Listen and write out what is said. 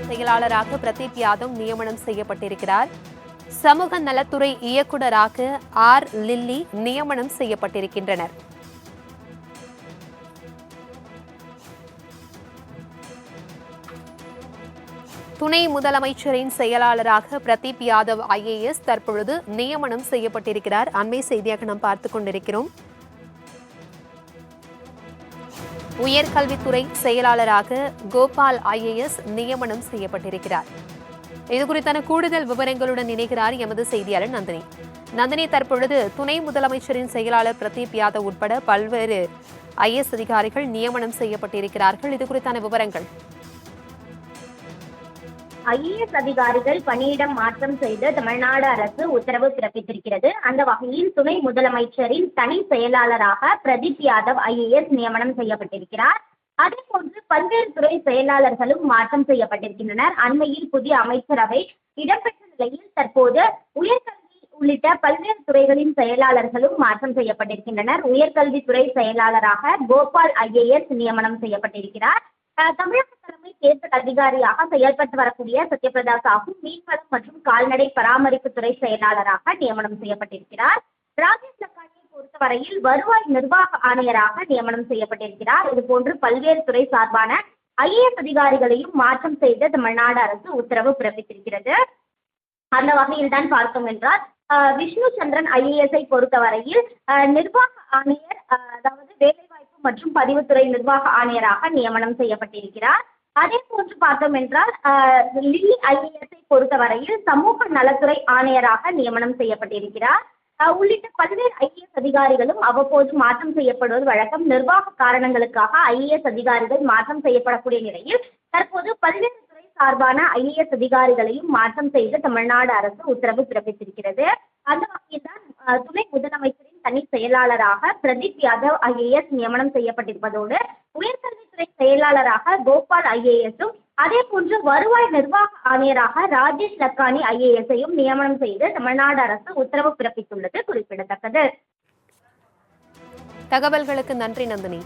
செயலாளராக பிரதீப் யாதவ் நியமனம் செய்யப்பட்டிருக்கிறார். சமூக நலத்துறை இயக்குநராக ஆர் லில்லி நியமனம் செய்யப்பட்டிருக்கின்றனர். துணை முதலமைச்சரின் செயலாளராக பிரதீப் யாதவ் IAS தற்பொழுது நியமனம் செய்யப்பட்டிருக்கிறார். அண்மை செய்தியாக நாம் பார்த்துக் கொண்டிருக்கிறோம். உயர்கல்வித்துறை செயலாளராக கோபால் IAS நியமனம் செய்யப்பட்டிருக்கிறார். இதுகுறித்தான கூடுதல் விவரங்களுடன் இணைகிறார் எமது செய்தியாளர் நந்தினி. நந்தினி, தற்பொழுது துணை முதலமைச்சரின் செயலாளர் பிரதீப் யாதவ் உட்பட பல்வேறு IAS அதிகாரிகள் நியமனம் செய்யப்பட்டிருக்கிறார்கள். இது குறித்தான விவரங்கள். IAS அதிகாரிகள் பணியிடம் மாற்றம் செய்து தமிழ்நாடு அரசு உத்தரவு பிறப்பித்திருக்கிறது. அந்த வகையில் துணை முதலமைச்சரின் தனி செயலாளராக பிரதீப் யாதவ் IAS நியமனம் செய்யப்பட்டிருக்கிறார். அதேபோன்று பல்வேறு துறை செயலாளர்களும் மாற்றம் செய்யப்பட்டிருக்கின்றனர். அண்மையில் புதிய அமைச்சரவை இடம்பெற்ற நிலையில் தற்போது உயர்கல்வி உள்ளிட்ட பல்வேறு துறைகளின் செயலாளர்களும் மாற்றம் செய்யப்பட்டிருக்கின்றனர். உயர்கல்வித்துறை செயலாளராக கோபால் IAS நியமனம் செய்யப்பட்டிருக்கிறார். தமிழக தலைமை தேர்தல் அதிகாரியாக செயல்பட்டு வரக்கூடிய சத்யபிரதா சாஹூ மீன்வளம் மற்றும் கால்நடை பராமரிப்புத்துறை செயலாளராக நியமனம் செய்யப்பட்டிருக்கிறார். ராஜேஷ் லக்கானியை பொறுத்தவரையில் வருவாய் நிர்வாக ஆணையராக நியமனம் செய்யப்பட்டிருக்கிறார். இதுபோன்று பல்வேறு துறை சார்பான IAS அதிகாரிகளையும் மாற்றம் செய்து தமிழ்நாடு அரசு உத்தரவு பிறப்பித்திருக்கிறது. அந்த வகையில் தான் பார்த்தோம் என்றால் விஷ்ணு சந்திரன் IAS பொறுத்தவரையில் நிர்வாக ஆணையர், அதாவது வேலைவாய்ப்பு மற்றும் பதிவுத்துறை நிர்வாக ஆணையராக நியமனம் செய்யப்பட்டிருக்கிறார். அதே போன்று பார்த்தோம் என்றால் லில்லி IAS பொறுத்தவரையில் சமூக நலத்துறை ஆணையராக நியமனம் செய்யப்பட்டிருக்கிறார். உள்ளிட்ட பல்வேறு IAS அதிகாரிகளும் அவ்வப்போது மாற்றம் செய்யப்படுவது வழக்கம். நிர்வாக காரணங்களுக்காக IAS அதிகாரிகள் மாற்றம் செய்யப்படக்கூடிய நிலையில் தற்போது பல்வேறு துறை சார்பான IAS அதிகாரிகளையும் மாற்றம் செய்து தமிழ்நாடு அரசு உத்தரவு பிறப்பித்திருக்கிறது. அந்த வகையில் தான் துணை முதலமைச்சரின் தனி செயலாளராக பிரதீப் யாதவ் IAS நியமனம் செய்யப்பட்டிருப்பதோடு உயர்கல்வித்துறை செயலாளராக கோபால் IASம் அதே போன்று வருவாய் நிர்வாக ஆணையராக ராஜேஷ் லக்கானி IASையும் நியமனம் செய்து தமிழ்நாடு அரசு உத்தரவு பிறப்பித்துள்ளது குறிப்பிடத்தக்கது. தகவல்களுக்கு நன்றி நந்தினி.